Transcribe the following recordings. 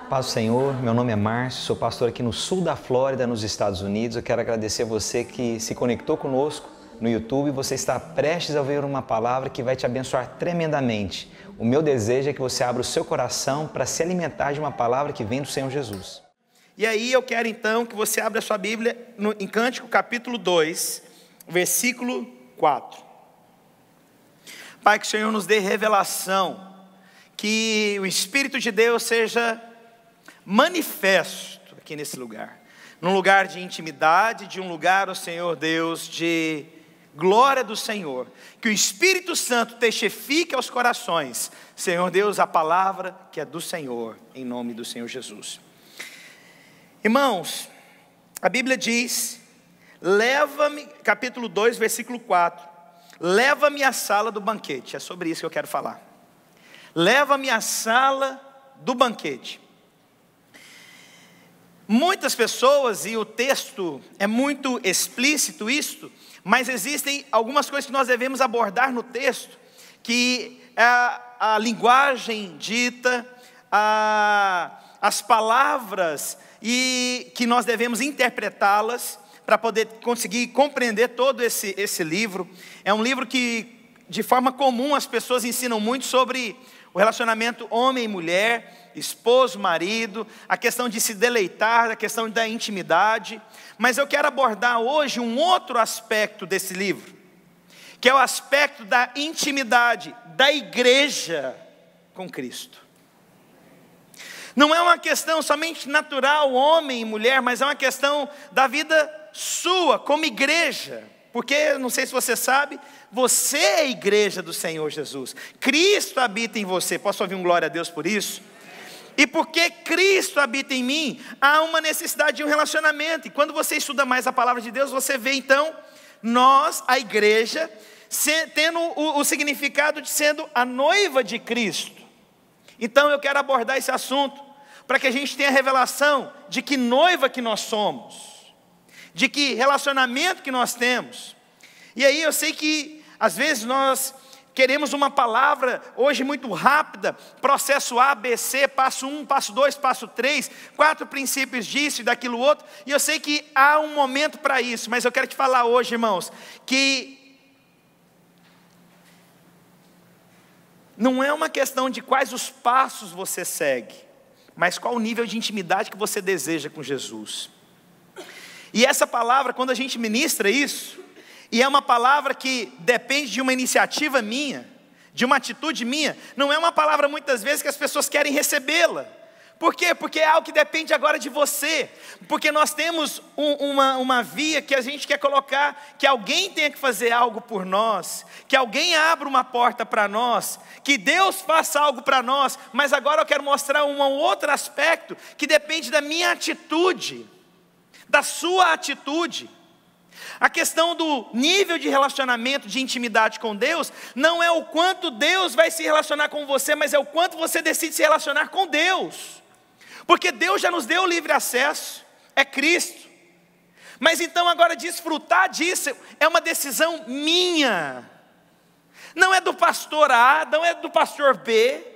Paz do Senhor, meu nome é Márcio, sou pastor aqui no sul da Flórida, nos Estados Unidos. Eu quero agradecer a você que se conectou conosco no YouTube. Você está prestes a ouvir uma palavra que vai te abençoar tremendamente. O meu desejo é que você abra o seu coração para se alimentar de uma palavra que vem do Senhor Jesus. E aí eu quero então que você abra a sua Bíblia em Cântico capítulo 2, versículo 4. Pai, que o Senhor nos dê revelação, que o Espírito de Deus seja manifesto aqui nesse lugar, num lugar de intimidade, de um lugar, ó Senhor Deus, de glória do Senhor, que o Espírito Santo testifique aos corações, Senhor Deus, a palavra que é do Senhor, em nome do Senhor Jesus. Irmãos, a Bíblia diz, leva-me, capítulo 2, versículo 4, leva-me à sala do banquete, é sobre isso que eu quero falar. Leva-me à sala do banquete. Muitas pessoas, e o texto é muito explícito isto, mas existem algumas coisas que nós devemos abordar no texto, que é a linguagem dita, as palavras, e que nós devemos interpretá-las, para poder conseguir compreender todo esse livro. É um livro que, de forma comum, as pessoas ensinam muito sobre o relacionamento homem e mulher, esposo, marido, a questão de se deleitar, a questão da intimidade. Mas eu quero abordar hoje um outro aspecto desse livro, que é o aspecto da intimidade da igreja com Cristo. Não é uma questão somente natural, homem e mulher, mas é uma questão da vida sua como igreja. Porque, não sei se você sabe, você é a igreja do Senhor Jesus. Cristo habita em você. Posso ouvir um glória a Deus por isso? E porque Cristo habita em mim, há uma necessidade de um relacionamento. E quando você estuda mais a palavra de Deus, você vê então, nós, a igreja, tendo o significado de sendo a noiva de Cristo. Então eu quero abordar esse assunto, para que a gente tenha a revelação de que noiva que nós somos, de que relacionamento que nós temos. E aí eu sei que às vezes nós queremos uma palavra hoje muito rápida, processo A, B, C, passo 1, passo 2, passo 3, 4 princípios disso e daquilo outro, e eu sei que há um momento para isso, mas eu quero te falar hoje, irmãos, que não é uma questão de quais os passos você segue, mas qual o nível de intimidade que você deseja com Jesus. E essa palavra, quando a gente ministra isso, e é uma palavra que depende de uma iniciativa minha, de uma atitude minha, não é uma palavra muitas vezes que as pessoas querem recebê-la. Por quê? Porque é algo que depende agora de você, porque nós temos uma via que a gente quer colocar, que alguém tenha que fazer algo por nós, que alguém abra uma porta para nós, que Deus faça algo para nós, mas agora eu quero mostrar um outro aspecto, que depende da minha atitude, da sua atitude. A questão do nível de relacionamento, de intimidade com Deus, não é o quanto Deus vai se relacionar com você, mas é o quanto você decide se relacionar com Deus. Porque Deus já nos deu o livre acesso, é Cristo. Mas então agora desfrutar disso é uma decisão minha. Não é do pastor A, não é do pastor B,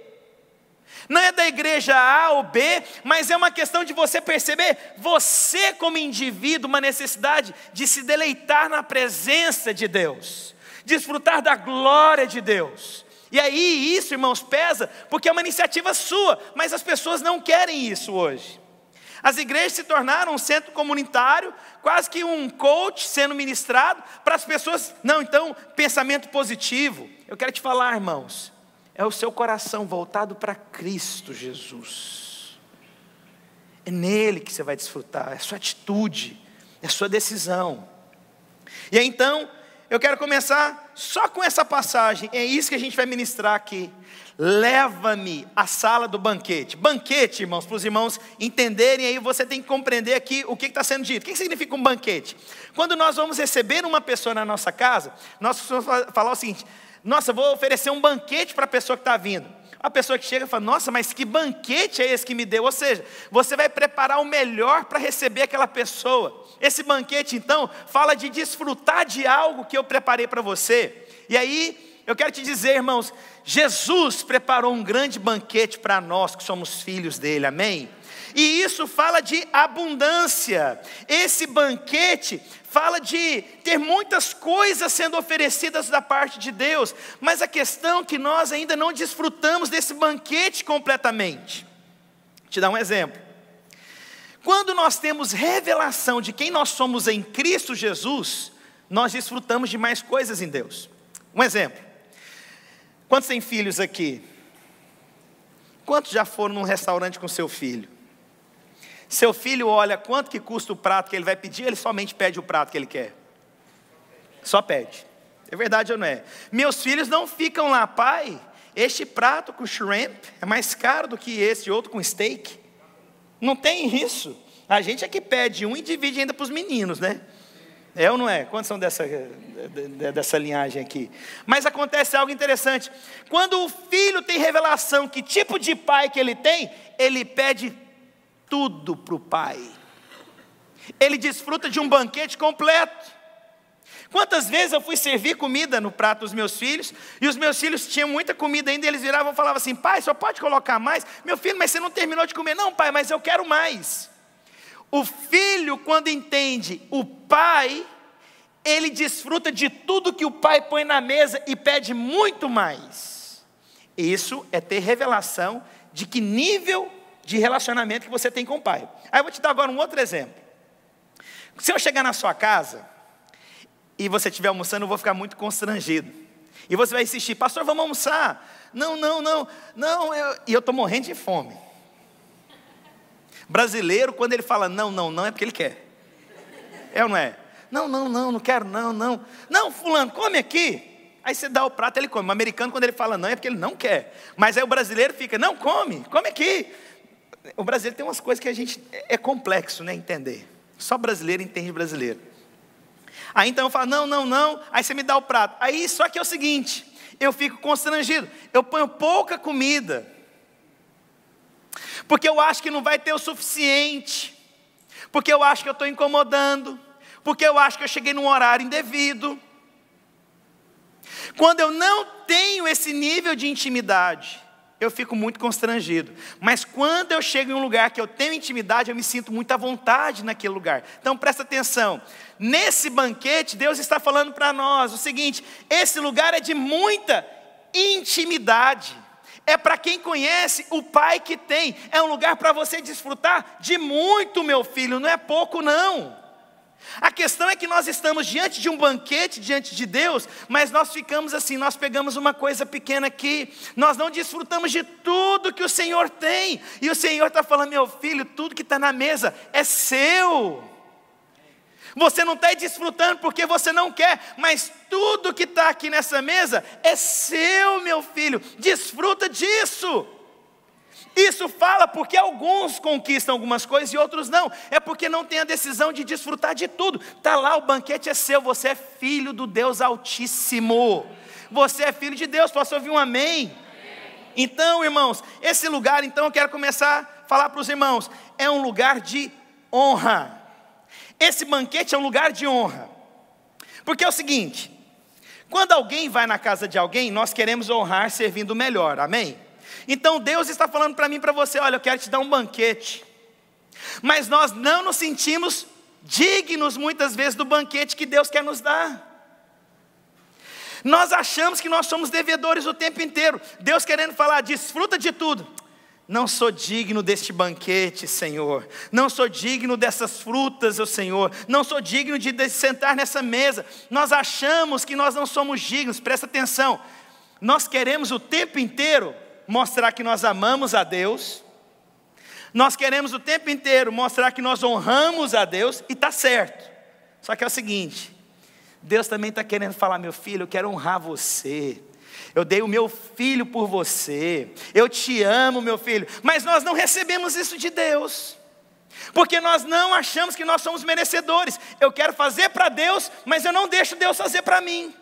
não é da igreja A ou B, mas é uma questão de você perceber, você como indivíduo, uma necessidade de se deleitar na presença de Deus, desfrutar da glória de Deus. E aí isso, irmãos, pesa, porque é uma iniciativa sua, mas as pessoas não querem isso hoje. As igrejas se tornaram um centro comunitário, quase que um coach sendo ministrado, para as pessoas, não, então, pensamento positivo. Eu quero te falar, irmãos, é o seu coração voltado para Cristo Jesus. É nele que você vai desfrutar, é a sua atitude, é a sua decisão. E aí, então, eu quero começar só com essa passagem, é isso que a gente vai ministrar aqui. Leva-me à sala do banquete. Banquete, irmãos, para os irmãos entenderem, aí você tem que compreender aqui o que está sendo dito. O que significa um banquete? Quando nós vamos receber uma pessoa na nossa casa, nós vamos falar o seguinte: nossa, eu vou oferecer um banquete para a pessoa que está vindo. A pessoa que chega fala, nossa, mas que banquete é esse que me deu? Ou seja, você vai preparar o melhor para receber aquela pessoa. Esse banquete, então, fala de desfrutar de algo que eu preparei para você. E aí, eu quero te dizer, irmãos, Jesus preparou um grande banquete para nós que somos filhos dele, amém? E isso fala de abundância. Esse banquete fala de ter muitas coisas sendo oferecidas da parte de Deus. Mas a questão é que nós ainda não desfrutamos desse banquete completamente. Vou te dar um exemplo. Quando nós temos revelação de quem nós somos em Cristo Jesus, nós desfrutamos de mais coisas em Deus. Um exemplo. Quantos têm filhos aqui? Quantos já foram num restaurante com seu filho? Seu filho olha quanto que custa o prato que ele vai pedir, ele somente pede o prato que ele quer. Só pede. É verdade ou não é? Meus filhos não ficam lá, pai, este prato com shrimp é mais caro do que esse outro com steak. Não tem isso. A gente é que pede um e divide ainda para os meninos, né? É ou não é? Quantos são dessa linhagem aqui? Mas acontece algo interessante. Quando o filho tem revelação que tipo de pai que ele tem, ele pede tudo para o pai. Ele desfruta de um banquete completo. Quantas vezes eu fui servir comida no prato dos meus filhos, e os meus filhos tinham muita comida ainda, e eles viravam e falavam assim, pai, só pode colocar mais? Meu filho, mas você não terminou de comer. Não, pai, mas eu quero mais. O filho, quando entende o pai, ele desfruta de tudo que o pai põe na mesa e pede muito mais. Isso é ter revelação de que nível de relacionamento que você tem com o pai. Aí eu vou te dar agora um outro exemplo. Se eu chegar na sua casa e você estiver almoçando, eu vou ficar muito constrangido. E você vai insistir, pastor, vamos almoçar. Não, e eu estou morrendo de fome. Brasileiro, quando ele fala não, é porque ele quer. É ou não é? Não quero, não. Não, fulano, come aqui. Aí você dá o prato, ele come. O americano, quando ele fala não, é porque ele não quer. Mas aí o brasileiro fica, não, come aqui. O brasileiro tem umas coisas que a gente, é complexo, né, entender. Só brasileiro entende brasileiro. Aí então eu falo, não, aí você me dá o prato. Aí só que é o seguinte, eu fico constrangido. Eu ponho pouca comida. Porque eu acho que não vai ter o suficiente. Porque eu acho que eu estou incomodando. Porque eu acho que eu cheguei num horário indevido. Quando eu não tenho esse nível de intimidade, eu fico muito constrangido. Mas quando eu chego em um lugar que eu tenho intimidade, eu me sinto muito à vontade naquele lugar. Então presta atenção. Nesse banquete, Deus está falando para nós o seguinte, esse lugar é de muita intimidade. É para quem conhece o pai que tem. É um lugar para você desfrutar de muito, meu filho, não é pouco não. A questão é que nós estamos diante de um banquete, diante de Deus, mas nós ficamos assim, nós pegamos uma coisa pequena aqui, nós não desfrutamos de tudo que o Senhor tem, e o Senhor está falando, meu filho, tudo que está na mesa é seu, você não está desfrutando porque você não quer, mas tudo que está aqui nessa mesa é seu, meu filho, desfruta disso. Isso fala porque alguns conquistam algumas coisas e outros não. É porque não tem a decisão de desfrutar de tudo. Está lá, o banquete é seu. Você é filho do Deus Altíssimo. Você é filho de Deus. Posso ouvir um amém? Então, irmãos, esse lugar, então eu quero começar a falar para os irmãos. É um lugar de honra. Esse banquete é um lugar de honra. Porque é o seguinte. Quando alguém vai na casa de alguém, nós queremos honrar servindo melhor. Amém? Então Deus está falando para mim e para você, olha, eu quero te dar um banquete. Mas nós não nos sentimos dignos muitas vezes do banquete que Deus quer nos dar. Nós achamos que nós somos devedores o tempo inteiro. Deus querendo falar, desfruta de tudo. Não sou digno deste banquete, Senhor. Não sou digno dessas frutas, Senhor. Não sou digno de sentar nessa mesa. Nós achamos que nós não somos dignos, presta atenção. Nós queremos o tempo inteiro mostrar que nós amamos a Deus, nós queremos o tempo inteiro mostrar que nós honramos a Deus, e está certo, só que é o seguinte, Deus também está querendo falar, meu filho, eu quero honrar você, eu dei o meu filho por você, eu te amo, meu filho, mas nós não recebemos isso de Deus, porque nós não achamos que nós somos merecedores, eu quero fazer para Deus, mas eu não deixo Deus fazer para mim.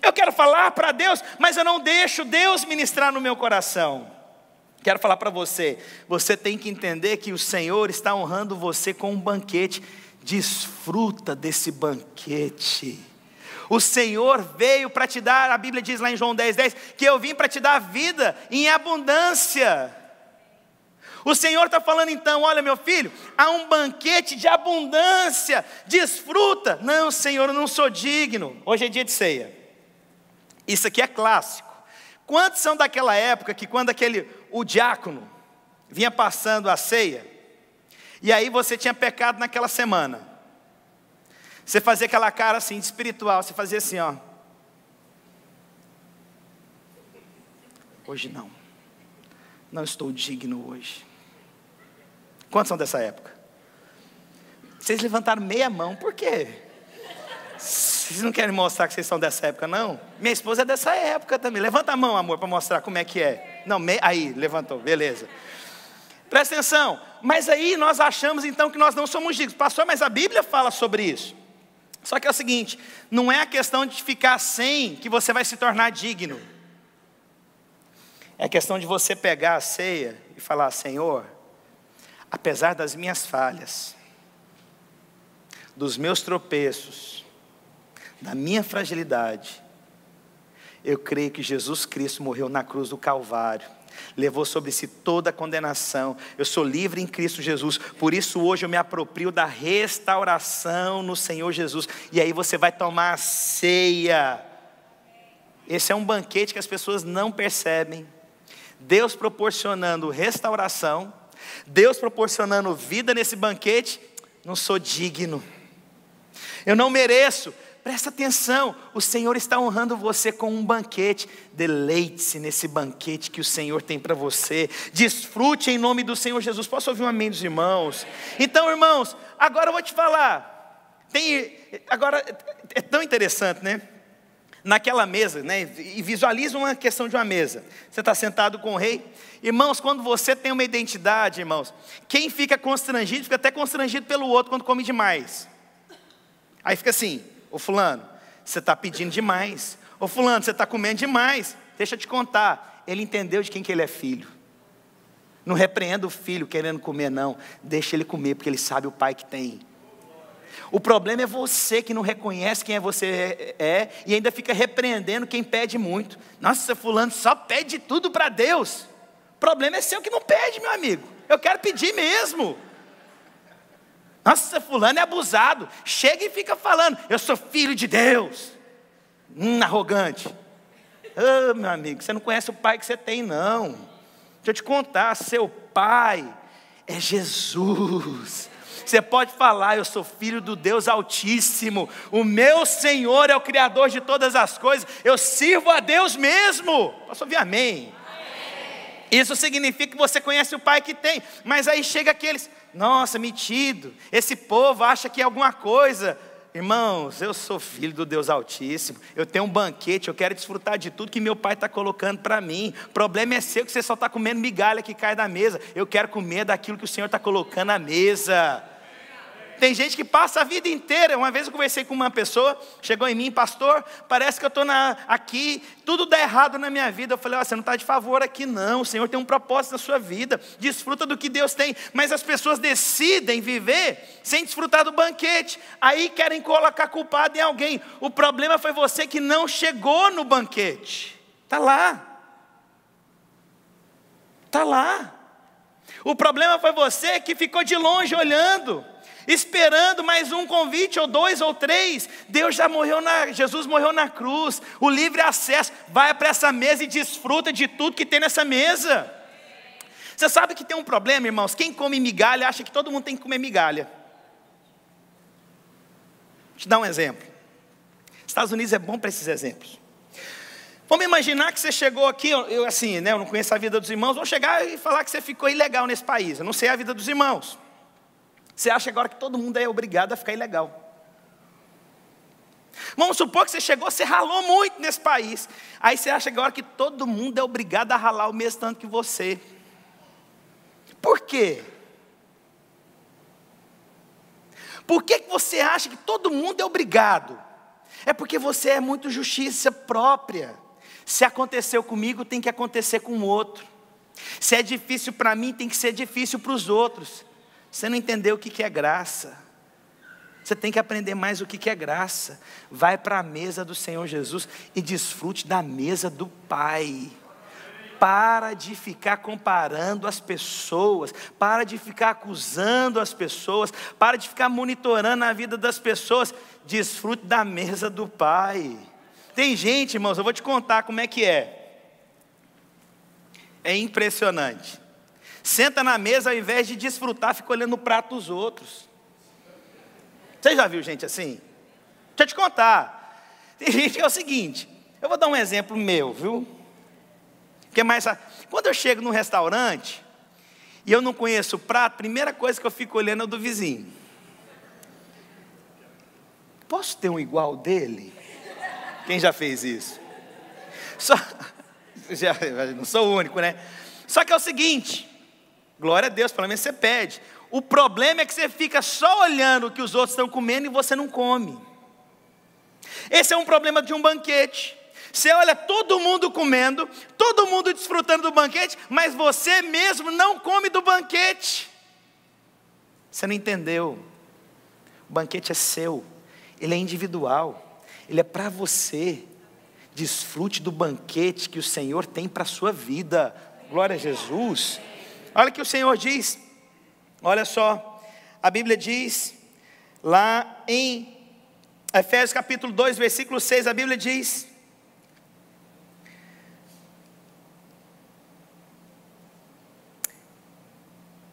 Eu quero falar para Deus, mas eu não deixo Deus ministrar no meu coração. Quero falar para você, você tem que entender que o Senhor está honrando você com um banquete. Desfruta desse banquete. O Senhor veio para te dar, a Bíblia diz lá em João 10:10, que eu vim para te dar vida em abundância. O Senhor está falando então, olha meu filho, há um banquete de abundância, desfruta. Não Senhor, eu não sou digno. Hoje é dia de ceia. Isso aqui é clássico. Quantos são daquela época que quando o diácono vinha passando a ceia, e aí você tinha pecado naquela semana, você fazia aquela cara assim, de espiritual, você fazia assim, ó. Hoje não estou digno hoje. Quantos são dessa época? Vocês levantaram meia mão, por quê? Vocês não querem mostrar que vocês são dessa época, não? Minha esposa é dessa época também. Levanta a mão, amor, para mostrar como é que é. Não, aí, levantou, beleza. Presta atenção. Mas aí nós achamos então que nós não somos dignos. Pastor, mas a Bíblia fala sobre isso. Só que é o seguinte, não é a questão de ficar sem que você vai se tornar digno. É a questão de você pegar a ceia e falar, Senhor, apesar das minhas falhas, dos meus tropeços, da minha fragilidade, eu creio que Jesus Cristo morreu na cruz do Calvário, levou sobre si toda a condenação, eu sou livre em Cristo Jesus, por isso hoje eu me aproprio da restauração no Senhor Jesus, e aí você vai tomar a ceia. Esse é um banquete que as pessoas não percebem, Deus proporcionando restauração, Deus proporcionando vida nesse banquete. Não sou digno, eu não mereço. Presta atenção, o Senhor está honrando você com um banquete. Deleite-se nesse banquete que o Senhor tem para você. Desfrute em nome do Senhor Jesus. Posso ouvir um amém dos irmãos? Então, irmãos, agora eu vou te falar. Agora é tão interessante, né? Naquela mesa, né? E visualiza uma questão de uma mesa. Você está sentado com o rei. Irmãos, quando você tem uma identidade, irmãos, quem fica constrangido, fica até constrangido pelo outro quando come demais. Aí fica assim, ô fulano, você está pedindo demais. Ô fulano, você está comendo demais. Deixa eu te contar, ele entendeu de quem que ele é filho. Não repreenda o filho querendo comer não. Deixa ele comer, porque ele sabe o pai que tem. O problema é você que não reconhece quem você é e ainda fica repreendendo quem pede muito. Nossa, fulano só pede tudo para Deus. O problema é seu que não pede, meu amigo. Eu quero pedir mesmo. Nossa, fulano é abusado. Chega e fica falando, eu sou filho de Deus. Arrogante. Oh, meu amigo, você não conhece o pai que você tem, não. Deixa eu te contar, seu pai é Jesus. Você pode falar, eu sou filho do Deus Altíssimo. O meu Senhor é o Criador de todas as coisas. Eu sirvo a Deus mesmo. Posso ouvir amém? Amém. Isso significa que você conhece o pai que tem. Mas aí chega aqueles, nossa, metido. Esse povo acha que é alguma coisa. Irmãos, eu sou filho do Deus Altíssimo. Eu tenho um banquete, eu quero desfrutar de tudo que meu pai está colocando para mim. O problema é seu que você só está comendo migalha que cai da mesa. Eu quero comer daquilo que o Senhor está colocando na mesa. Tem gente que passa a vida inteira. Uma vez eu conversei com uma pessoa, chegou em mim, pastor, parece que eu estou aqui, tudo dá errado na minha vida. Eu falei, você não está de favor aqui não, o Senhor tem um propósito na sua vida, desfruta do que Deus tem. Mas as pessoas decidem viver sem desfrutar do banquete, aí querem colocar culpado em alguém. O problema foi você que não chegou no banquete. Está lá. Está lá. O problema foi você que ficou de longe olhando, esperando mais um convite, ou dois, ou três. Jesus morreu na cruz, o livre acesso. Vai para essa mesa e desfruta de tudo que tem nessa mesa. Você sabe que tem um problema, irmãos? Quem come migalha acha que todo mundo tem que comer migalha. Vou te dar um exemplo. Estados Unidos é bom para esses exemplos. Vamos imaginar que você chegou aqui, eu não conheço a vida dos irmãos, vou chegar e falar que você ficou ilegal nesse país. Eu não sei a vida dos irmãos. Você acha agora que todo mundo é obrigado a ficar ilegal. Vamos supor que você chegou, você ralou muito nesse país. Aí você acha agora que todo mundo é obrigado a ralar o mesmo tanto que você. Por quê? Por que você acha que todo mundo é obrigado? É porque você é muito justiça própria. Se aconteceu comigo, tem que acontecer com o outro. Se é difícil para mim, tem que ser difícil para os outros. Você não entendeu o que é graça. Você tem que aprender mais o que é graça. Vai para a mesa do Senhor Jesus e desfrute da mesa do Pai. Para de ficar comparando as pessoas, para de ficar acusando as pessoas, para de ficar monitorando a vida das pessoas. Desfrute da mesa do Pai. Tem gente, irmãos, eu vou te contar como é que é. É impressionante. Senta na mesa, ao invés de desfrutar, fica olhando o prato dos outros. Você já viu gente assim? Deixa eu te contar. Tem gente que é o seguinte, eu vou dar um exemplo meu, viu? Que mais, quando eu chego num restaurante e eu não conheço o prato, a primeira coisa que eu fico olhando é o do vizinho. Posso ter um igual dele? Quem já fez isso? Não sou o único, né? Só que é o seguinte, glória a Deus, pelo menos você pede. O problema é que você fica só olhando o que os outros estão comendo e você não come. Esse é um problema de um banquete. Você olha todo mundo comendo, todo mundo desfrutando do banquete, mas você mesmo não come do banquete. Você não entendeu. O banquete é seu, ele é individual, ele é para você. Desfrute do banquete que o Senhor tem para a sua vida. Glória a Jesus. Olha o que o Senhor diz. Olha só, a Bíblia diz, lá em Efésios capítulo 2, versículo 6, a Bíblia diz: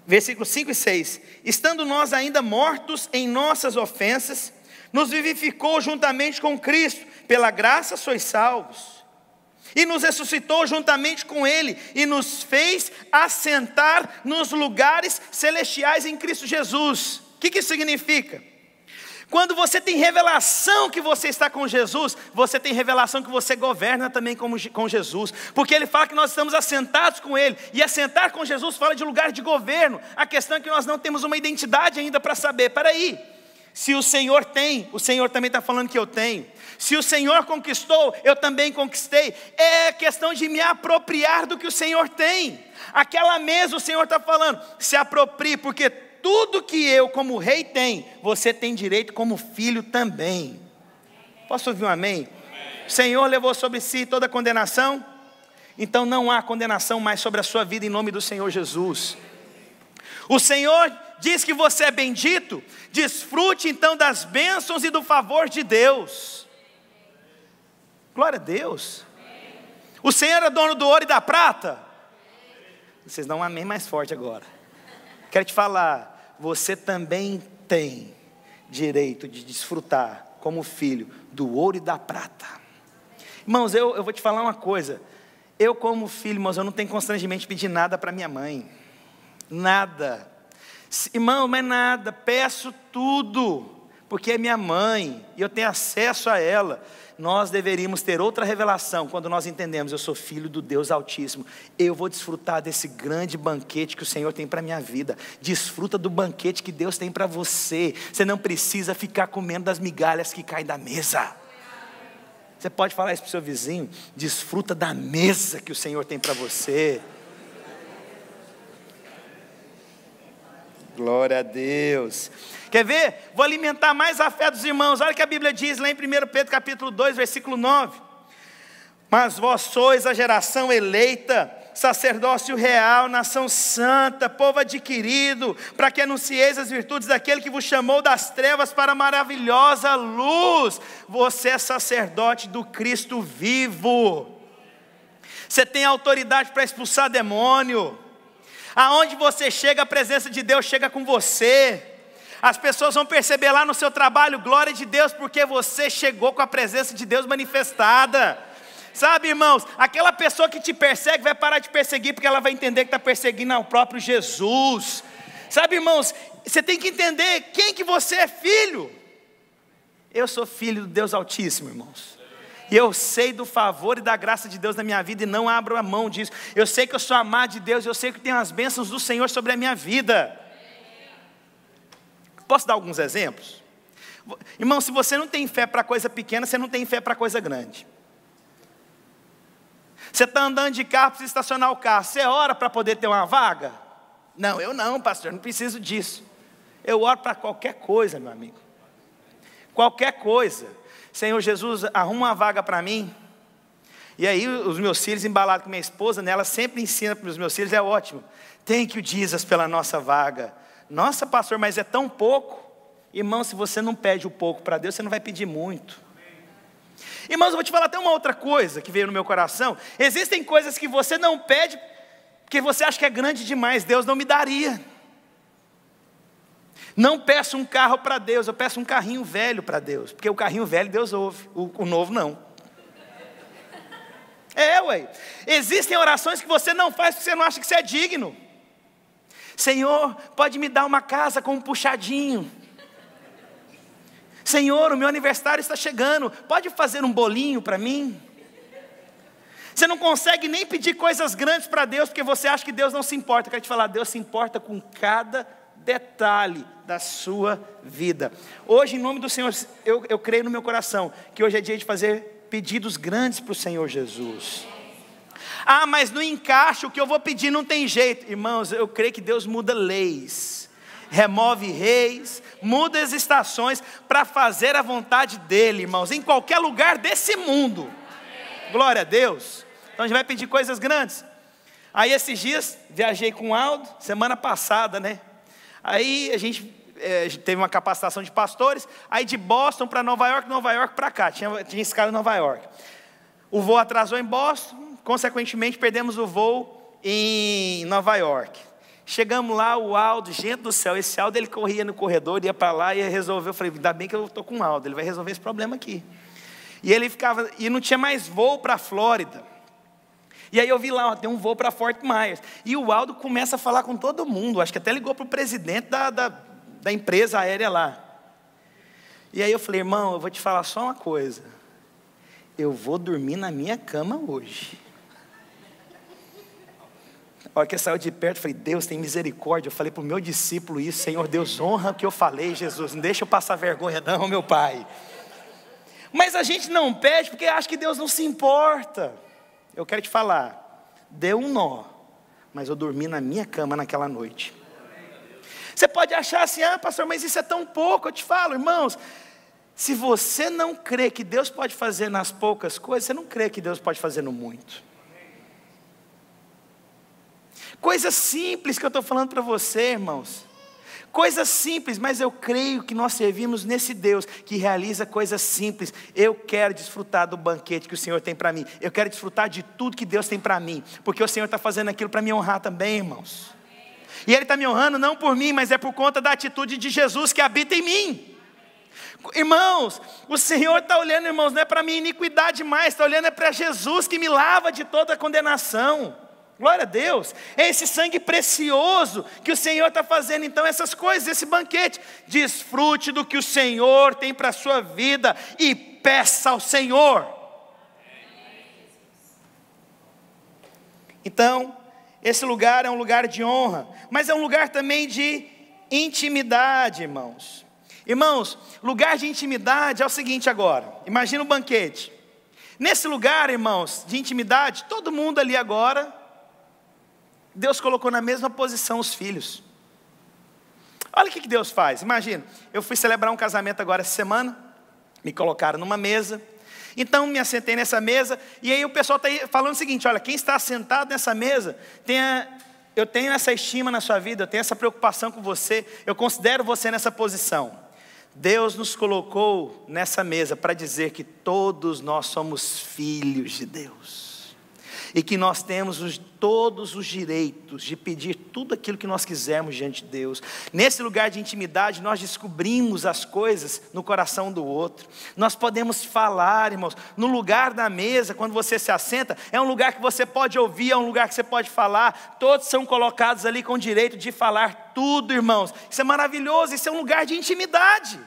versículos 5 e 6, estando nós ainda mortos em nossas ofensas, nos vivificou juntamente com Cristo, pela graça sois salvos, e nos ressuscitou juntamente com Ele, e nos fez assentar nos lugares celestiais em Cristo Jesus. O que isso significa? Quando você tem revelação que você está com Jesus, você tem revelação que você governa também com Jesus, porque Ele fala que nós estamos assentados com Ele, e assentar com Jesus fala de lugar de governo. A questão é que nós não temos uma identidade ainda para saber, peraí, se o Senhor tem, o Senhor também está falando que eu tenho. Se o Senhor conquistou, eu também conquistei. É questão de me apropriar do que o Senhor tem. Aquela mesa o Senhor está falando, se aproprie, porque tudo que eu como rei tenho, você tem direito como filho também. Posso ouvir um amém? Amém. O Senhor levou sobre si toda a condenação, então não há condenação mais sobre a sua vida em nome do Senhor Jesus. O Senhor diz que você é bendito, desfrute então das bênçãos e do favor de Deus. Glória a Deus. O Senhor é dono do ouro e da prata. Vocês dão um amém mais forte agora. Quero te falar, você também tem direito de desfrutar como filho do ouro e da prata. Irmãos, eu vou te falar uma coisa. Eu como filho, irmãos, eu não tenho constrangimento de pedir nada para minha mãe. Nada. Irmão, mas nada, peço tudo, porque é minha mãe, e eu tenho acesso a ela. Nós deveríamos ter outra revelação, quando nós entendemos, eu sou filho do Deus Altíssimo, eu vou desfrutar desse grande banquete que o Senhor tem para a minha vida. Desfruta do banquete que Deus tem para você. Você não precisa ficar comendo das migalhas que caem da mesa. Você pode falar isso para o seu vizinho, desfruta da mesa que o Senhor tem para você. Glória a Deus. Quer ver? Vou alimentar mais a fé dos irmãos. Olha o que a Bíblia diz lá em 1 Pedro capítulo 2, versículo 9. Mas vós sois a geração eleita, sacerdócio real, nação santa, povo adquirido, para que anuncieis as virtudes daquele que vos chamou das trevas para a maravilhosa luz. Você é sacerdote do Cristo vivo. Você tem autoridade para expulsar demônio. Aonde você chega, a presença de Deus chega com você. As pessoas vão perceber lá no seu trabalho, glória de Deus, porque você chegou com a presença de Deus manifestada. Sabe, irmãos, aquela pessoa que te persegue vai parar de perseguir, porque ela vai entender que está perseguindo ao próprio Jesus. Sabe, irmãos, você tem que entender quem que você é filho. Eu sou filho do Deus Altíssimo, irmãos. E eu sei do favor e da graça de Deus na minha vida, e não abro a mão disso. Eu sei que eu sou amado de Deus, eu sei que tenho as bênçãos do Senhor sobre a minha vida. Posso dar alguns exemplos? Irmão, se você não tem fé para coisa pequena, você não tem fé para coisa grande. Você está andando de carro, precisa estacionar o carro, você ora para poder ter uma vaga? Não, eu não, pastor, não preciso disso. Eu oro para qualquer coisa, meu amigo. Qualquer coisa. Senhor Jesus, arruma uma vaga para mim. E aí os meus filhos, embalados com minha esposa, né, ela sempre ensina para os meus filhos, é ótimo. Thank you, Jesus, pela nossa vaga. Nossa, pastor, mas é tão pouco. Irmão, se você não pede o pouco para Deus, você não vai pedir muito. Irmãos, eu vou te falar até uma outra coisa que veio no meu coração. Existem coisas que você não pede, porque você acha que é grande demais. Deus não me daria. Não peço um carro para Deus, eu peço um carrinho velho para Deus. Porque o carrinho velho Deus ouve, o novo não. Ué. Existem orações que você não faz porque você não acha que você é digno. Senhor, pode me dar uma casa com um puxadinho. Senhor, o meu aniversário está chegando, pode fazer um bolinho para mim? Você não consegue nem pedir coisas grandes para Deus, porque você acha que Deus não se importa. Eu quero te falar, Deus se importa com cada detalhe da sua vida. Hoje, em nome do Senhor, eu creio no meu coração, que hoje é dia de fazer pedidos grandes para o Senhor Jesus. Ah, mas no encaixe, o que eu vou pedir não tem jeito. Irmãos, eu creio que Deus muda leis, remove reis, muda as estações para fazer a vontade dEle, irmãos, em qualquer lugar desse mundo. Glória a Deus. Então a gente vai pedir coisas grandes. Aí esses dias, viajei com o Aldo, semana passada, né? Aí a gente teve uma capacitação de pastores, aí de Boston para Nova York para cá, tinha escala em Nova York. O voo atrasou em Boston, consequentemente perdemos o voo em Nova York. Chegamos lá, o Aldo, gente do céu, esse Aldo ele corria no corredor, ia para lá e ia resolver. Eu falei, ainda bem que eu estou com o Aldo, ele vai resolver esse problema aqui. E ele ficava, e não tinha mais voo para a Flórida. E aí eu vi lá, ó, tem um voo para Fort Myers. E o Aldo começa a falar com todo mundo, acho que até ligou para o presidente da empresa aérea lá. E aí eu falei, irmão, eu vou te falar só uma coisa. Eu vou dormir na minha cama hoje. A hora que eu saí de perto, eu falei, Deus tem misericórdia. Eu falei para o meu discípulo isso, Senhor Deus, honra o que eu falei, Jesus. Não deixa eu passar vergonha não, meu Pai. Mas a gente não pede porque acha que Deus não se importa. Eu quero te falar, deu um nó, mas eu dormi na minha cama naquela noite. Você pode achar assim, ah pastor, mas isso é tão pouco. Eu te falo, irmãos, se você não crê que Deus pode fazer nas poucas coisas, você não crê que Deus pode fazer no muito. Coisas simples que eu estou falando para você, irmãos. Coisas simples, mas eu creio que nós servimos nesse Deus que realiza coisas simples. Eu quero desfrutar do banquete que o Senhor tem para mim. Eu quero desfrutar de tudo que Deus tem para mim. Porque o Senhor está fazendo aquilo para me honrar também, irmãos. E Ele está me honrando não por mim, mas é por conta da atitude de Jesus que habita em mim. Irmãos, o Senhor está olhando, irmãos, não é para minha iniquidade mais, está olhando é para Jesus que me lava de toda a condenação. Glória a Deus, é esse sangue precioso que o Senhor está fazendo, então essas coisas, esse banquete. Desfrute do que o Senhor tem para a sua vida e peça ao Senhor. Então, esse lugar é um lugar de honra, mas é um lugar também de intimidade, irmãos. Irmãos, lugar de intimidade é o seguinte agora, imagina um banquete. Nesse lugar, irmãos, de intimidade, todo mundo ali agora, Deus colocou na mesma posição os filhos. Olha o que Deus faz, imagina, eu fui celebrar um casamento agora essa semana, me colocaram numa mesa, então me assentei nessa mesa, e aí o pessoal está falando o seguinte, olha, quem está sentado nessa mesa, eu tenho essa estima na sua vida, eu tenho essa preocupação com você, eu considero você nessa posição. Deus nos colocou nessa mesa para dizer que todos nós somos filhos de Deus. E que nós temos todos os direitos de pedir tudo aquilo que nós quisermos diante de Deus. Nesse lugar de intimidade, nós descobrimos as coisas no coração do outro. Nós podemos falar, irmãos. No lugar da mesa, quando você se assenta, é um lugar que você pode ouvir, é um lugar que você pode falar. Todos são colocados ali com o direito de falar tudo, irmãos. Isso é maravilhoso, isso é um lugar de intimidade.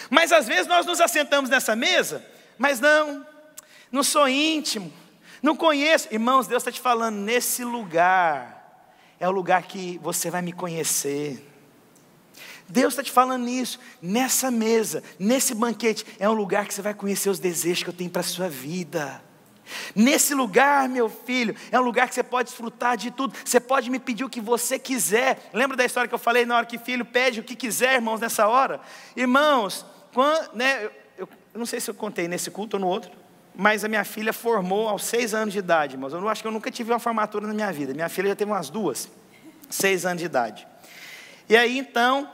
Mas às vezes nós nos assentamos nessa mesa, mas não sou íntimo. Não conheço, irmãos, Deus está te falando, nesse lugar, é o lugar que você vai me conhecer. Deus está te falando isso, nessa mesa, nesse banquete, é um lugar que você vai conhecer os desejos que eu tenho para a sua vida. Nesse lugar, meu filho, é um lugar que você pode desfrutar de tudo, você pode me pedir o que você quiser. Lembra da história que eu falei na hora que filho pede o que quiser, irmãos, nessa hora? Irmãos, eu não sei se eu contei nesse culto ou no outro, mas a minha filha formou aos 6 anos de idade, irmãos. Eu acho que eu nunca tive uma formatura na minha vida. Minha filha já teve umas 2, 6 anos de idade. E aí então,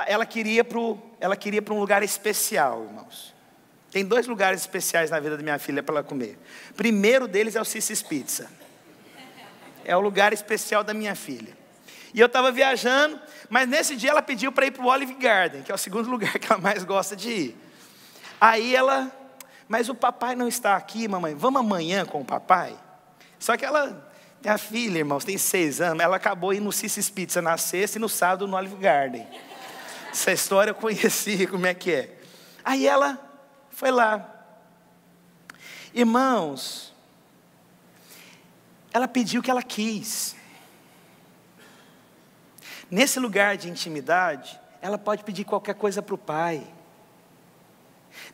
ela queria para um lugar especial, irmãos. Tem 2 lugares especiais na vida da minha filha para ela comer. Primeiro deles é o Sissis Pizza. É o lugar especial da minha filha. E eu estava viajando, mas nesse dia ela pediu para ir para o Olive Garden, que é o segundo lugar que ela mais gosta de ir. Aí ela, mas o papai não está aqui, mamãe, vamos amanhã com o papai? Só que minha filha, irmãos, tem 6 anos, ela acabou indo no Sissis Pizza na sexta e no sábado no Olive Garden. Essa história eu conheci, como é que é. Aí ela foi lá. Irmãos, ela pediu o que ela quis. Nesse lugar de intimidade, ela pode pedir qualquer coisa para o pai.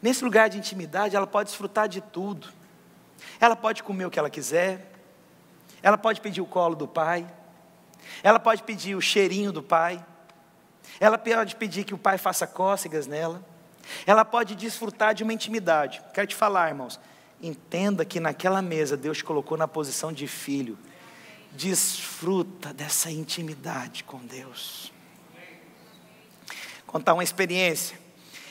Nesse lugar de intimidade, ela pode desfrutar de tudo. Ela pode comer o que ela quiser. Ela pode pedir o colo do pai. Ela pode pedir o cheirinho do pai. Ela pode pedir que o pai faça cócegas nela. Ela pode desfrutar de uma intimidade. Quero te falar, irmãos, entenda que naquela mesa Deus te colocou na posição de filho. Desfruta dessa intimidade com Deus. Contar uma experiência.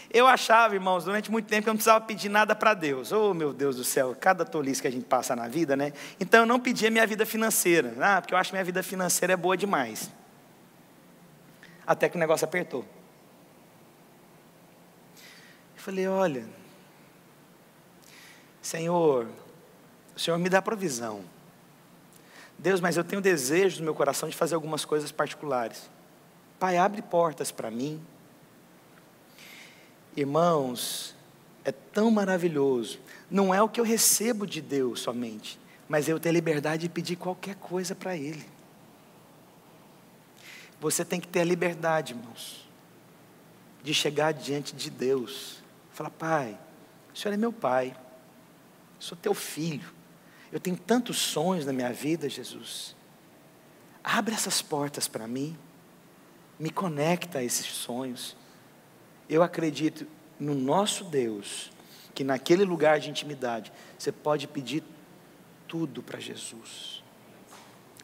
Eu achava, irmãos, durante muito tempo que eu não precisava pedir nada para Deus. Oh, meu Deus do céu, cada tolice que a gente passa na vida, né? Então eu não pedia minha vida financeira, porque eu acho que minha vida financeira é boa demais. Até que o negócio apertou. Eu falei, olha, Senhor, o Senhor me dá provisão. Deus, mas eu tenho desejo no meu coração de fazer algumas coisas particulares. Pai, abre portas para mim. Irmãos, é tão maravilhoso. Não é o que eu recebo de Deus somente, mas eu ter liberdade de pedir qualquer coisa para Ele. Você tem que ter a liberdade, irmãos, de chegar diante de Deus. Falar, Pai, o Senhor é meu Pai. Sou teu filho. Eu tenho tantos sonhos na minha vida, Jesus. Abre essas portas para mim. Me conecta a esses sonhos. Eu acredito no nosso Deus, que naquele lugar de intimidade, você pode pedir tudo para Jesus.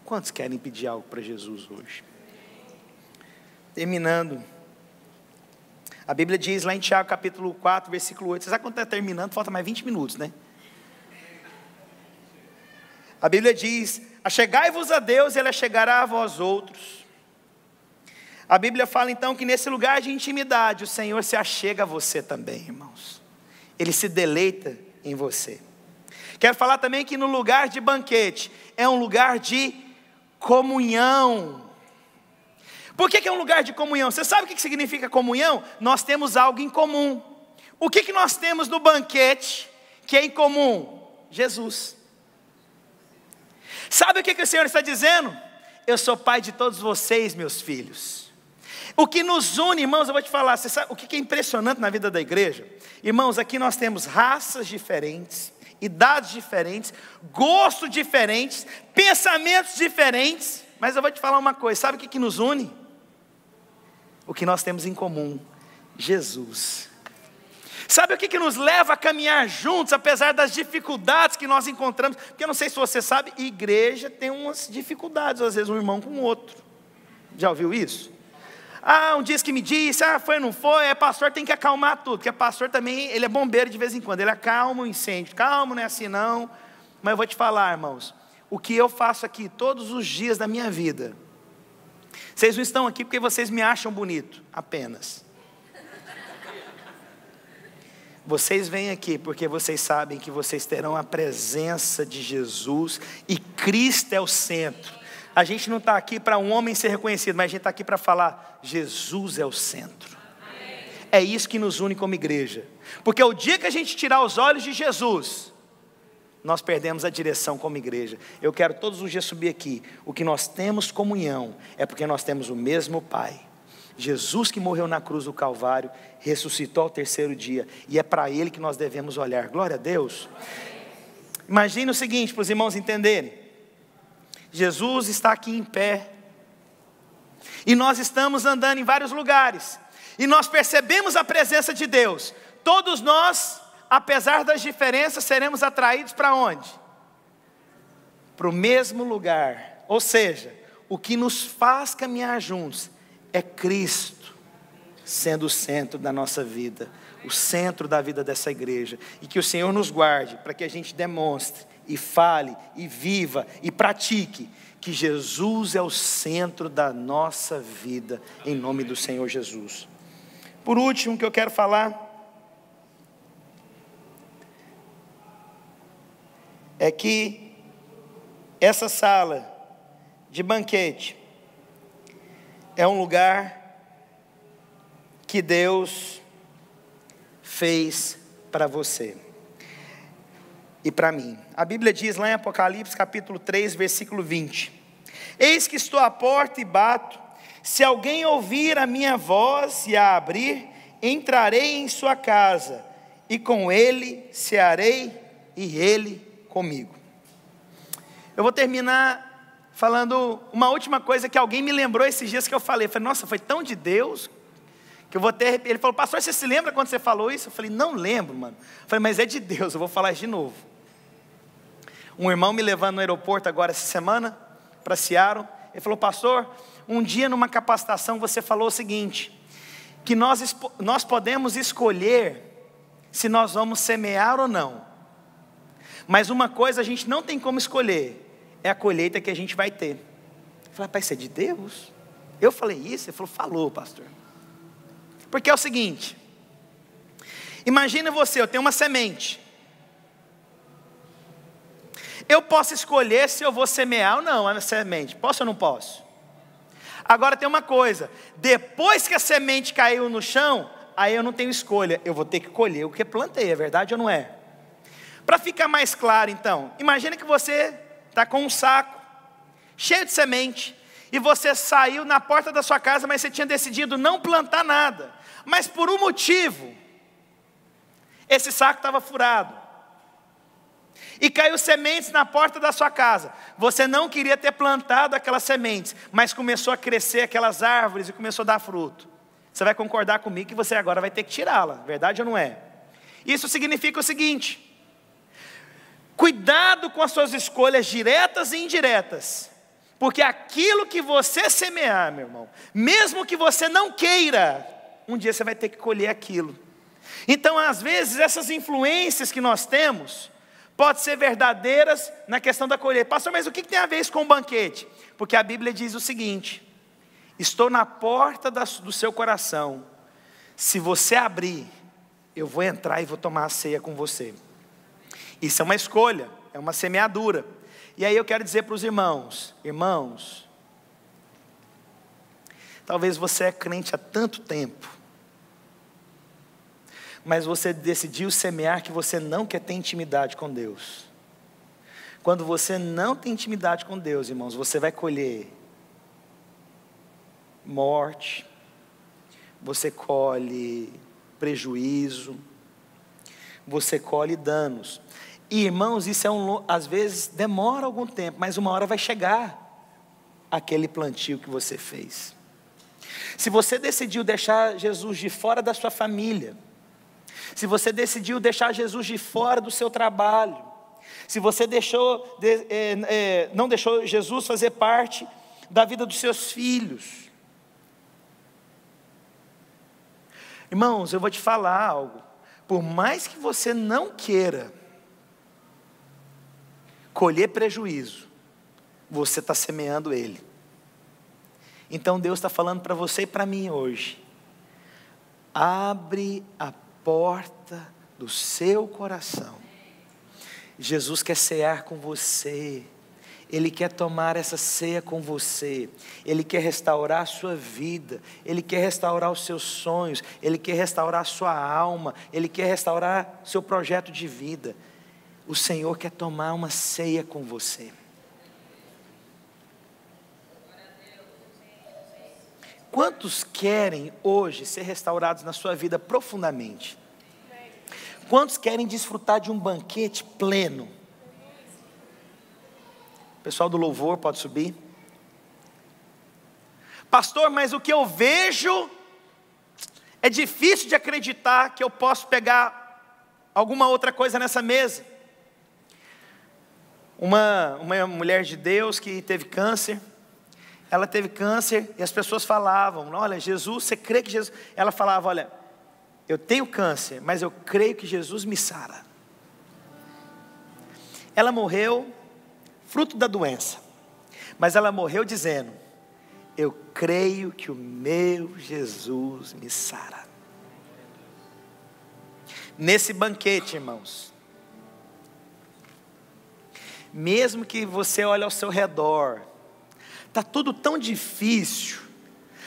Quantos querem pedir algo para Jesus hoje? Terminando. A Bíblia diz lá em Tiago capítulo 4, versículo 8. Você sabe quando está terminando? Falta mais 20 minutos, né? A Bíblia diz, achegai-vos a Deus e Ele achegará a vós outros. A Bíblia fala então que nesse lugar de intimidade, o Senhor se achega a você também, irmãos. Ele se deleita em você. Quero falar também que no lugar de banquete, é um lugar de comunhão. Por que é um lugar de comunhão? Você sabe o que significa comunhão? Nós temos algo em comum. O que nós temos no banquete que é em comum? Jesus. Sabe o que o Senhor está dizendo? Eu sou pai de todos vocês, meus filhos. O que nos une, irmãos, eu vou te falar, você sabe o que é impressionante na vida da igreja? Irmãos, aqui nós temos raças diferentes, idades diferentes, gostos diferentes, pensamentos diferentes, mas eu vou te falar uma coisa, sabe o que nos une? O que nós temos em comum, Jesus. Sabe o que nos leva a caminhar juntos, apesar das dificuldades que nós encontramos? Porque eu não sei se você sabe, igreja tem umas dificuldades, às vezes um irmão com o outro. Já ouviu isso? Um dia que me disse, foi ou não foi, pastor tem que acalmar tudo, porque pastor também, ele é bombeiro de vez em quando, ele acalma o incêndio, calma, não é assim não, mas eu vou te falar, irmãos, o que eu faço aqui todos os dias da minha vida, vocês não estão aqui porque vocês me acham bonito, apenas, vocês vêm aqui porque vocês sabem que vocês terão a presença de Jesus, e Cristo é o centro. A gente não está aqui para um homem ser reconhecido, mas a gente está aqui para falar, Jesus é o centro. Amém. É isso que nos une como igreja. Porque o dia que a gente tirar os olhos de Jesus, nós perdemos a direção como igreja. Eu quero todos os dias subir aqui. O que nós temos comunhão é porque nós temos o mesmo Pai. Jesus que morreu na cruz do Calvário, ressuscitou ao terceiro dia. E é para Ele que nós devemos olhar. Glória a Deus. Imagine o seguinte, para os irmãos entenderem. Jesus está aqui em pé, e nós estamos andando em vários lugares, e nós percebemos a presença de Deus, todos nós apesar das diferenças, seremos atraídos para onde? Para o mesmo lugar. Ou seja, o que nos faz caminhar juntos é Cristo sendo o centro da nossa vida, o centro da vida dessa igreja. E que o Senhor nos guarde para que a gente demonstre e fale e viva e pratique que Jesus é o centro da nossa vida, em nome do Senhor Jesus. Por último, que eu quero falar é que essa sala de banquete é um lugar que Deus fez para você e para mim. A Bíblia diz lá em Apocalipse capítulo 3, versículo 20: eis que estou à porta e bato, se alguém ouvir a minha voz e a abrir, entrarei em sua casa, e com ele cearei, e ele comigo. Eu vou terminar falando uma última coisa que alguém me lembrou esses dias que eu falei. Eu falei, nossa, foi tão de Deus, que eu vou ter... Ele falou, pastor, você se lembra quando você falou isso? Eu falei, não lembro, mano. Eu falei, mas é de Deus, eu vou falar isso de novo. Um irmão me levando no aeroporto agora essa semana, para Seattle, ele falou, pastor, um dia numa capacitação você falou o seguinte, que nós podemos escolher se nós vamos semear ou não, mas uma coisa a gente não tem como escolher, é a colheita que a gente vai ter. Eu falei, rapaz, isso é de Deus? Eu falei isso? Ele falou, pastor. Porque é o seguinte, imagina você, eu tenho uma semente, eu posso escolher se eu vou semear ou não a semente, posso ou não posso? Agora tem uma coisa, depois que a semente caiu no chão, aí eu não tenho escolha, eu vou ter que colher o que plantei, é verdade ou não é? Para ficar mais claro então, imagina que você está com um saco, cheio de semente, e você saiu na porta da sua casa, mas você tinha decidido não plantar nada, mas por um motivo, esse saco estava furado, e caiu sementes na porta da sua casa, você não queria ter plantado aquelas sementes, mas começou a crescer aquelas árvores e começou a dar fruto, você vai concordar comigo que você agora vai ter que tirá-la, verdade ou não é? Isso significa o seguinte, cuidado com as suas escolhas diretas e indiretas, porque aquilo que você semear, meu irmão, mesmo que você não queira, um dia você vai ter que colher aquilo. Então às vezes essas influências que nós temos, podem ser verdadeiras na questão da colheita. Pastor, mas o que tem a ver isso com o banquete? Porque a Bíblia diz o seguinte, estou na porta do seu coração, se você abrir, eu vou entrar e vou tomar a ceia com você. Isso é uma escolha, é uma semeadura. E aí eu quero dizer para os irmãos, talvez você é crente há tanto tempo, mas você decidiu semear que você não quer ter intimidade com Deus. Quando você não tem intimidade com Deus, irmãos, você vai colher morte, você colhe prejuízo, você colhe danos. E irmãos, isso às vezes demora algum tempo, mas uma hora vai chegar aquele plantio que você fez. Se você decidiu deixar Jesus de fora da sua família, se você decidiu deixar Jesus de fora do seu trabalho, se você não deixou Jesus fazer parte da vida dos seus filhos, irmãos, eu vou te falar algo, por mais que você não queira colher prejuízo, você está semeando ele. Então Deus está falando para você e para mim hoje, abre a porta do seu coração, Jesus quer cear com você, Ele quer tomar essa ceia com você, Ele quer restaurar a sua vida, Ele quer restaurar os seus sonhos, Ele quer restaurar a sua alma, Ele quer restaurar seu projeto de vida. O Senhor quer tomar uma ceia com você. Quantos querem hoje ser restaurados na sua vida profundamente? Quantos querem desfrutar de um banquete pleno? O pessoal do louvor pode subir. Pastor, mas o que eu vejo é difícil de acreditar que eu posso pegar alguma outra coisa nessa mesa. Uma mulher de Deus que teve câncer, ela teve câncer e as pessoas falavam, olha, Jesus, você crê que Jesus... Ela falava, olha, eu tenho câncer, mas eu creio que Jesus me sara. Ela morreu fruto da doença, mas ela morreu dizendo, eu creio que o meu Jesus me sara. Nesse banquete, irmãos, mesmo que você olhe ao seu redor, está tudo tão difícil,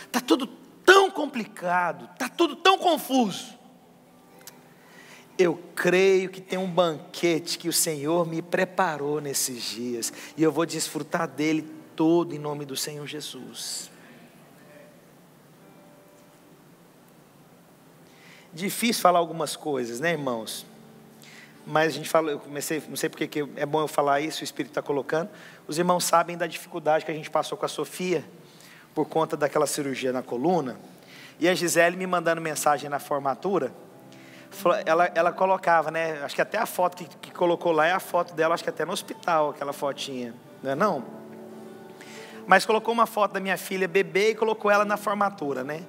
está tudo tão complicado, está tudo tão confuso. Eu creio que tem um banquete que o Senhor me preparou nesses dias, e eu vou desfrutar dele todo em nome do Senhor Jesus. Difícil falar algumas coisas, né, irmãos? Mas a gente fala, eu comecei, não sei porque que é bom eu falar isso, o Espírito está colocando. Os irmãos sabem da dificuldade que a gente passou com a Sofia, por conta daquela cirurgia na coluna. E a Gisele me mandando mensagem na formatura, ela colocava, né? Acho que até a foto que colocou lá é a foto dela, acho que até no hospital, aquela fotinha, não é não? Mas colocou uma foto da minha filha bebê e colocou ela na formatura, né?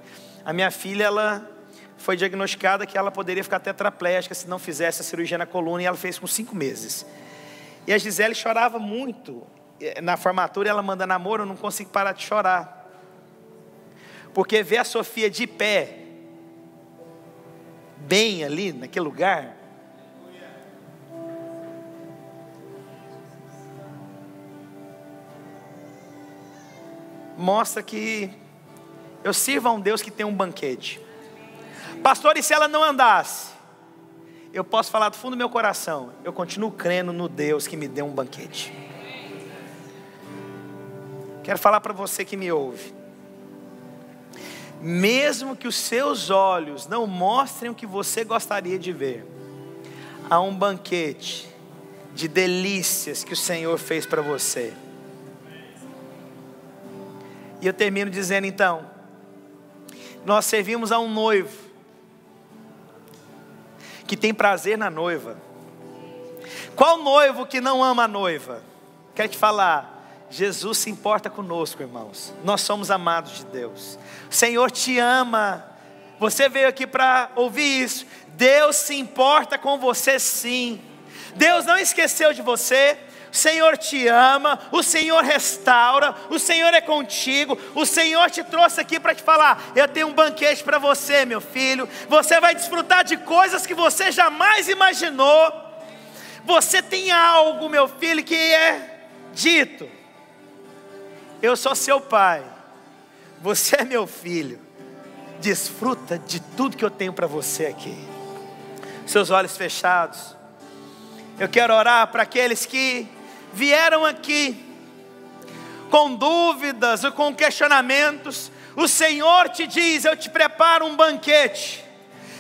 A minha filha, ela foi diagnosticada que ela poderia ficar tetraplégica se não fizesse a cirurgia na coluna, e ela fez com 5 meses. E a Gisele chorava muito. Na formatura ela manda namoro, eu não consigo parar de chorar. Porque ver a Sofia de pé, bem ali, naquele lugar, mostra que eu sirvo a um Deus que tem um banquete. Pastor, e se ela não andasse? Eu posso falar do fundo do meu coração, eu continuo crendo no Deus que me deu um banquete. Quero falar para você que me ouve. Mesmo que os seus olhos não mostrem o que você gostaria de ver, há um banquete de delícias que o Senhor fez para você. E eu termino dizendo então, nós servimos a um noivo, que tem prazer na noiva. Qual noivo que não ama a noiva? Quero te falar, Jesus se importa conosco, irmãos. Nós somos amados de Deus. O Senhor te ama. Você veio aqui para ouvir isso. Deus se importa com você sim. Deus não esqueceu de você. O Senhor te ama, o Senhor restaura, o Senhor é contigo, o Senhor te trouxe aqui para te falar, eu tenho um banquete para você, meu filho, você vai desfrutar de coisas que você jamais imaginou, você tem algo, meu filho, que é dito, eu sou seu pai, você é meu filho, desfruta de tudo que eu tenho para você aqui. Seus olhos fechados, eu quero orar para aqueles que vieram aqui com dúvidas ou com questionamentos. O Senhor te diz, eu te preparo um banquete,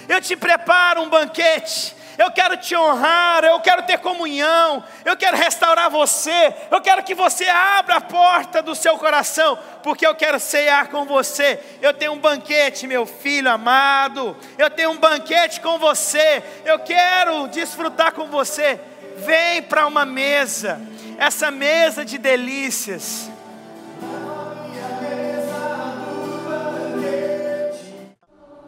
eu te preparo um banquete, eu quero te honrar, eu quero ter comunhão, eu quero restaurar você, eu quero que você abra a porta do seu coração, porque eu quero ceiar com você. Eu tenho um banquete, meu filho amado, eu tenho um banquete com você, eu quero desfrutar com você. Vem para uma mesa, essa mesa de delícias.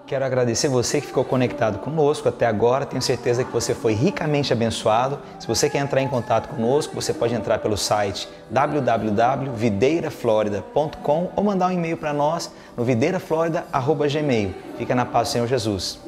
Quero agradecer você que ficou conectado conosco até agora. Tenho certeza que você foi ricamente abençoado. Se você quer entrar em contato conosco, você pode entrar pelo site www.videiraflorida.com ou mandar um e-mail para nós no videiraflorida@gmail.com. Fica na paz do Senhor Jesus.